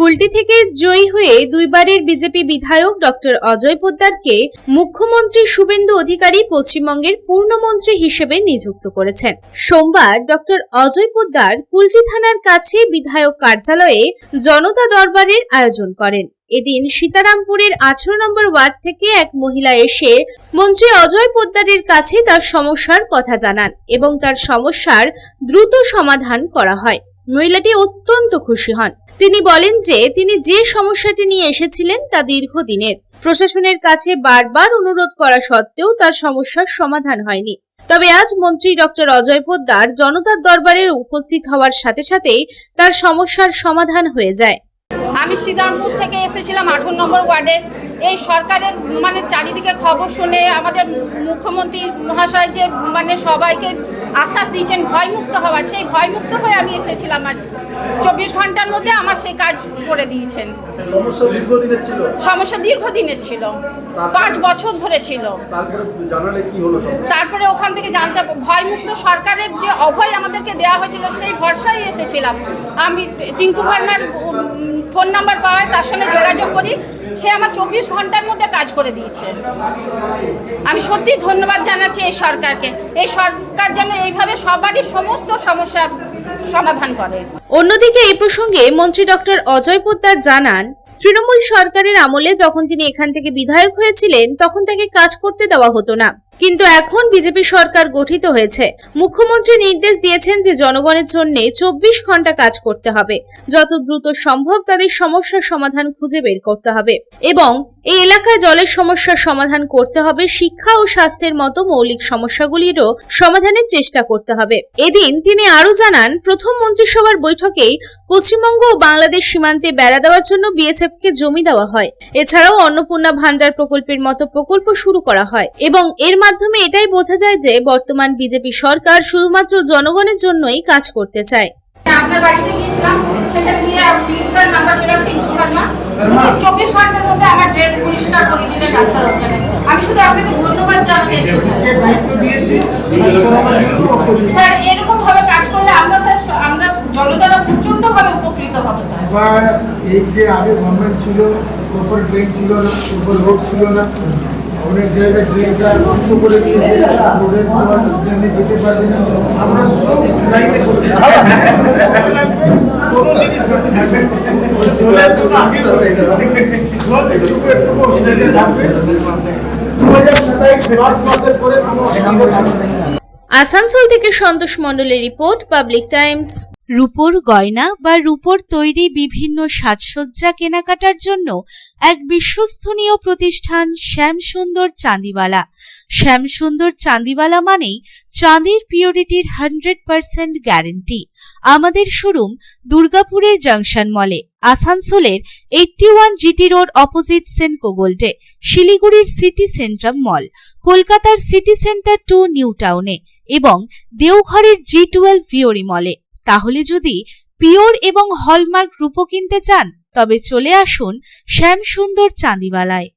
কুলটি থেকে জয়ী হয়ে দুইবারের বিজেপি বিধায়ক ডক্টর অজয় পোদ্দারকে মুখ্যমন্ত্রী শুভেন্দু অধিকারী পশ্চিমবঙ্গের পূর্ণমন্ত্রী হিসেবে নিযুক্ত করেছেন। সোমবার ডক্টর অজয় পোদ্দার কুলটি থানার কাছে বিধায়ক কার্যালয়ে জনতা দরবারের আয়োজন করেন। এদিন সীতারামপুরের 18 নম্বর ওয়ার্ড থেকে এক মহিলা এসে মন্ত্রী অজয় পোদ্দারের কাছে তার সমস্যার কথা জানান এবং তার সমস্যার দ্রুত সমাধান করা হয়। মহিলাটি অত্যন্ত খুশি হন। তিনি বলেন যে তিনি যে সমস্যাটি নিয়ে এসেছিলেন তা দীর্ঘদিনের। প্রশাসনের কাছে বারবার অনুরোধ করা সত্ত্বেও তার সমস্যার সমাধান হয়নি। তবে আজ মন্ত্রী ডক্টর অজয় পোদ্দার জনতার দরবারে উপস্থিত হওয়ার সাথে সাথেই তার সমস্যার সমাধান হয়ে যায়। আমি সীতারামপুর থেকে এসেছিলাম 18 নম্বর ওয়ার্ডের। এই সরকারের চারিদিকে খবর শুনে আমাদের মুখ্যমন্ত্রী মহাশয় যে সবাইকে আশ্বাস দিয়েছেন ভয়মুক্ত হওয়ার, সেই ভয়মুক্ত হয়ে আমি এসেছিলাম। আজ 24 ঘন্টার মধ্যে আমার সেই কাজ করে দিয়েছেন। সমস্যা দীর্ঘদিনের ছিল, 5 বছর ধরে ছিল। তারপরে ওখান থেকে জানতে ভয়মুক্ত সরকারের যে অভয় আমাদেরকে দেওয়া হয়েছিল সেই ভরসায় এসেছিলাম। আমি টিঙ্কু ভার্মার ফোন নাম্বার পাওয়ায় তার সঙ্গে যোগাযোগ করি, সে আমার 24 ঘন্টার মধ্যে কাজ করে দিয়েছে। আমি সত্যি ধন্যবাদ জানাচ্ছি এই সরকারকে। এই সরকার যেন এইভাবে সবারই সমস্ত সমস্যার সমাধান করে। অন্যদিকে এই প্রসঙ্গে মন্ত্রী ডক্টর অজয় পোদ্দার জানান, তৃণমূল সরকারের আমলে যখন তিনি এখান থেকে বিধায়ক হয়েছিলেন তখন তাকে কাজ করতে দেওয়া হতো না, কিন্তু এখন বিজেপি সরকার গঠিত হয়েছে। মুখ্যমন্ত্রী নির্দেশ দিয়েছেন যে জনগণের জন্য 24 ঘন্টা কাজ করতে হবে, যত দ্রুত সম্ভব তাদের সমস্যার সমাধান খুঁজে বের করতে হবে এবং এই এলাকায় জলের সমস্যার সমাধান করতে হবে, শিক্ষা ও স্বাস্থ্যের মতো মৌলিক সমস্যাগুলিরও সমাধানের চেষ্টা করতে হবে। এদিন তিনি আরো জানান, প্রথম মন্ত্রিসভার বৈঠকেই পশ্চিমবঙ্গ ও বাংলাদেশ সীমান্তে বেড়া দেওয়ার জন্য বিএসএফ কে জমি দেওয়া হয়। এছাড়াও অন্নপূর্ণা ভান্ডার প্রকল্পের মতো প্রকল্প শুরু করা হয় এবং এর মাধ্যমে এটাই বোঝা যায় যে বর্তমান বিজেপি সরকার শুধুমাত্র জনগণের জন্যই কাজ করতে চায়। আপনার বাড়িতে গিয়েছিলাম, সেটা দিয়ে টিঙ্কুদার নাম্বার পেলাম, টিঙ্কু ভার্মা 24 ঘন্টার মধ্যে আমার ড্রেন পরিষ্কার করে দিলেন রাস্তার ওখানে। আমি শুধু আপনাকে ধন্যবাদ জানাতে এসেছি স্যার। এরকম ভাবে কাজ করলে আমরা জনতারা প্রচন্ড ভাবে উপকৃত হবো স্যার। এই যে আগে গভর্নমেন্ট ছিল, প্রপার ড্রেন ছিল না, প্রপার রোড ছিল না, অনেক জায়গায় ড্রেনটা ধ্বংস করে দিয়েছে, রোডের ড্রেনে যেতে পারবে না। আমরা সব লাইনে করছি, কোনো জিনিস করতে থাকবে জলের তো আগে ধরে জল একটু অসুবিধা থাকবে। 2027 মার্চ মাসের পরে কোনো অসুবিধা থাকবে না। আসানসোল থেকে সন্তোষ মণ্ডলের রিপোর্ট, পাবলিক টাইমস। রূপোর গয়না বা রূপোর তৈরি বিভিন্ন সাজসজ্জা কেনাকাটার জন্য এক বিশ্বস্তনীয় প্রতিষ্ঠান শ্যামসুন্দর চাঁদিওয়ালা। শ্যামসুন্দর চাঁদিওয়ালা মানেই চাঁদির পিওরিটির 100% গ্যারেন্টি। আমাদের শোরুম দুর্গাপুরের জংশন মলে, আসানসোলের 81 জিটি রোড অপোজিট সেনকো গোল্ডে, শিলিগুড়ির সিটি সেন্ট্রাম মল, কলকাতার সিটি সেন্টার 2 নিউ টাউনে এবং দেওঘরের G12 ভিওরি মলে। তাহলে যদি পিওর এবং হলমার্ক রূপো কিনতে চান তবে চলে আসুন শ্যামসুন্দর চাঁদিওয়ালায়।